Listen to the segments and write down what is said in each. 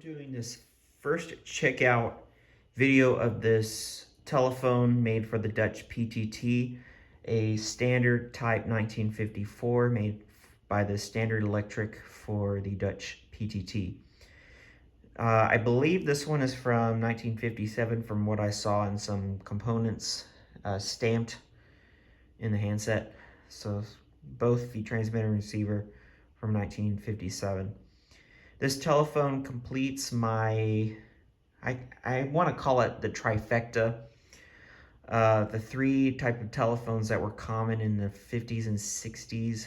Doing this first checkout video of this telephone made for the Dutch PTT, a standard type 1954 made by the Standard Electric for the Dutch PTT. I believe this one is from 1957 from what I saw in some components stamped in the handset. So both the transmitter and receiver from 1957. This telephone completes my, I want to call it the trifecta. The three type of telephones that were common in the 50s and 60s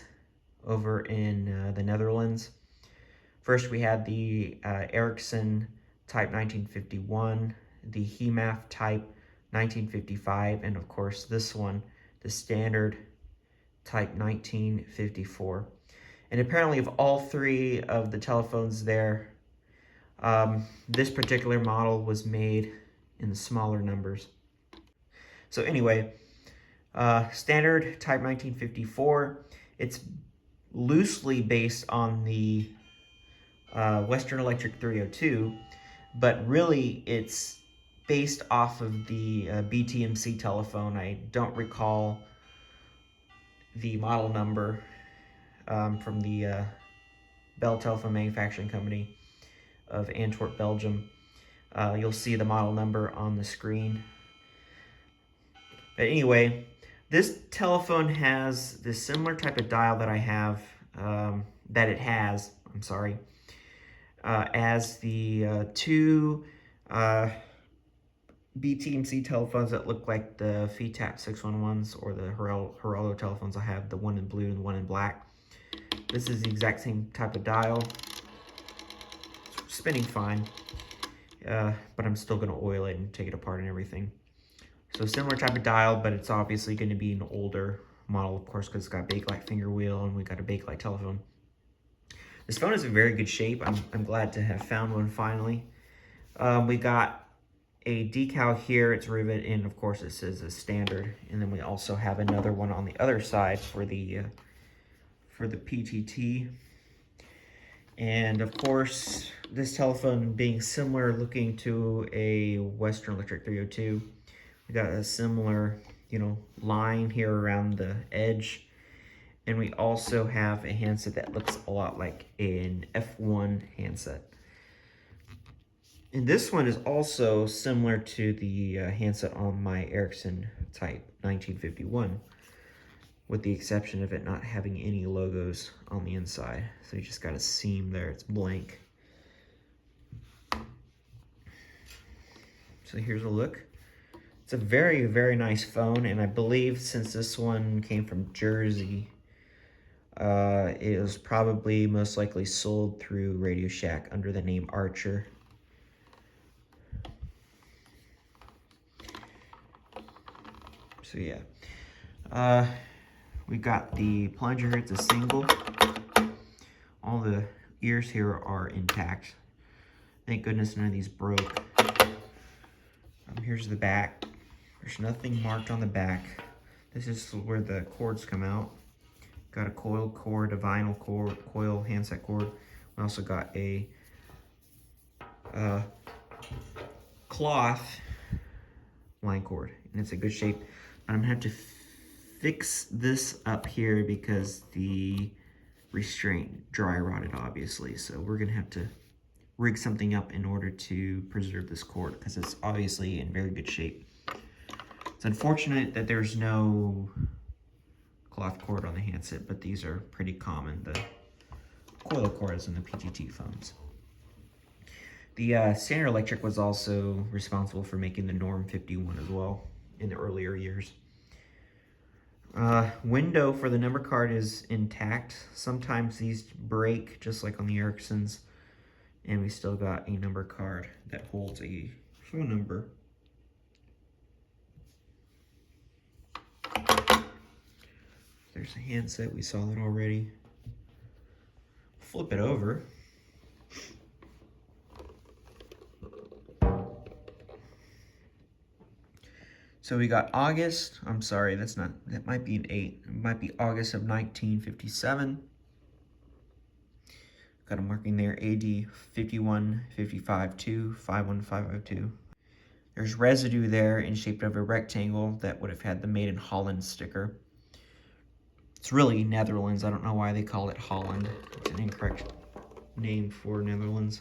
over in the Netherlands. First, we had the Ericsson type 1951, the HEMAF type 1955, and of course this one, the standard type 1954. And apparently of all three of the telephones there, this particular model was made in the smaller numbers. So anyway, standard type 1954, it's loosely based on the Western Electric 302, but really it's based off of the BTMC telephone. I don't recall the model number from the Bell Telephone Manufacturing Company of Antwerp, Belgium. You'll see the model number on the screen. But anyway, this telephone has this similar type of dial that I have, as the two BTMC telephones that look like the FETAP 611s or the Geraldo telephones I have, the one in blue and the one in black. This is the exact same type of dial. It's spinning fine, but I'm still going to oil it and take it apart and everything. So similar type of dial, but it's obviously going to be an older model, of course, because it's got a Bakelite finger wheel and we got a Bakelite telephone. This phone is in very good shape. I'm glad to have found one finally. We got a decal here. It's rivet, and of course it says a standard. And then we also have another one on the other side for the PTT. And of course, this telephone being similar looking to a Western Electric 302, we got a similar, line here around the edge. And we also have a handset that looks a lot like an F1 handset. And this one is also similar to the handset on my Ericsson type 1951, with the exception of it not having any logos on the inside. So you just got a seam there, it's blank. So here's a look. It's a very, very nice phone, and I believe since this one came from Jersey, it was probably most likely sold through Radio Shack under the name Archer. So yeah, we got the plunger. It's a single. All the ears here are intact. Thank goodness none of these broke. Here's the back. There's nothing marked on the back. This is where the cords come out. Got a coil cord, a vinyl cord, coil handset cord. We also got a cloth line cord, and it's in good shape. I'm gonna have to fix this up here because the restraint dry rotted, obviously. So we're gonna have to rig something up in order to preserve this cord because it's obviously in very good shape. It's unfortunate that there's no cloth cord on the handset, but these are pretty common, the coil cords in the PTT phones. The Standard Electric was also responsible for making the Norm 51 as well in the earlier years. Window for the number card is intact. Sometimes these break, just like on the Ericssons, and we still got a number card that holds a phone number. There's a handset, we saw that already. Flip it over. So we got August, that might be an 8. It might be August of 1957. Got a marking there, AD 51552 51502. There's residue there in shape of a rectangle that would have had the Made in Holland sticker. It's really Netherlands. I don't know why they call it Holland. It's an incorrect name for Netherlands.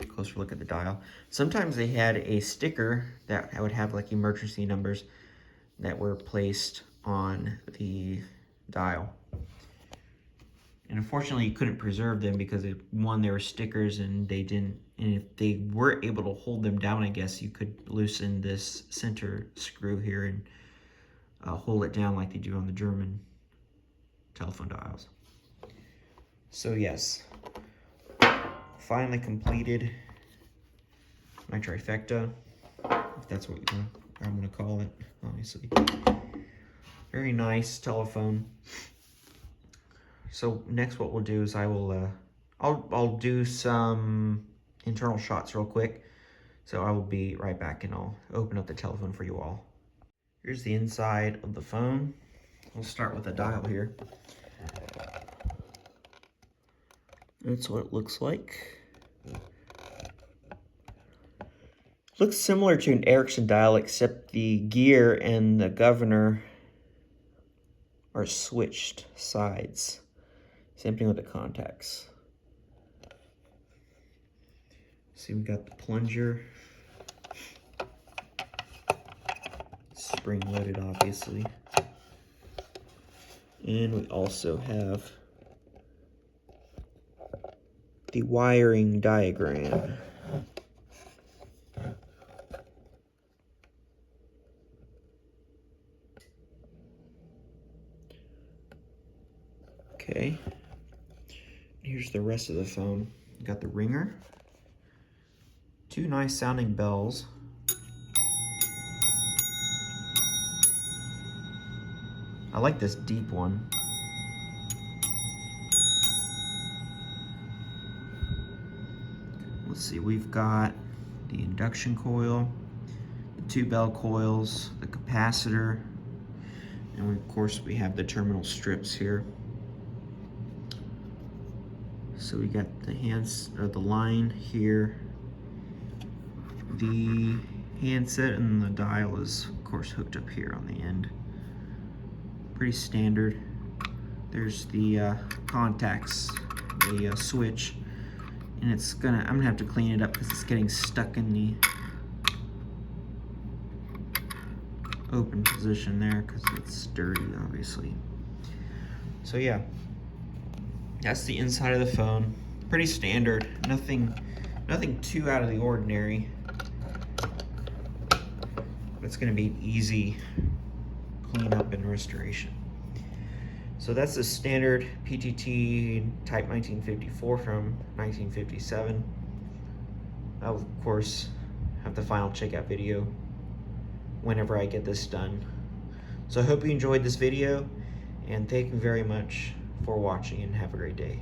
Closer look at the dial. Sometimes they had a sticker that would have like emergency numbers that were placed on the dial. And unfortunately, you couldn't preserve them because one, they were stickers and they didn't. And if they were able to hold them down, I guess you could loosen this center screw here and hold it down like they do on the German telephone dials. So yes, finally completed my trifecta, if that's what I'm going to call it, obviously. Very nice telephone. So next what we'll do is I'll do some internal shots real quick. So I will be right back and I'll open up the telephone for you all. Here's the inside of the phone. We'll start with the dial here. That's what it looks like. Looks similar to an Ericsson dial, except the gear and the governor are switched sides. Same thing with the contacts. See, we got the plunger. Spring loaded, obviously. And we also have the wiring diagram. Okay, here's the rest of the phone. Got the ringer, two nice sounding bells, I like this deep one. Let's see, we've got the induction coil, the two bell coils, the capacitor, and of course we have the terminal strips here. So we got the the line here, the handset, and the dial is of course hooked up here on the end. Pretty standard. There's the contacts, the switch, and I'm gonna have to clean it up because it's getting stuck in the open position there because it's dirty, obviously. So yeah, that's the inside of the phone. Pretty standard. Nothing too out of the ordinary. It's going to be easy cleanup and restoration. So that's the standard PTT Type 1954 from 1957. I'll of course have the final checkout video whenever I get this done. So I hope you enjoyed this video, and thank you very much for watching, and have a great day.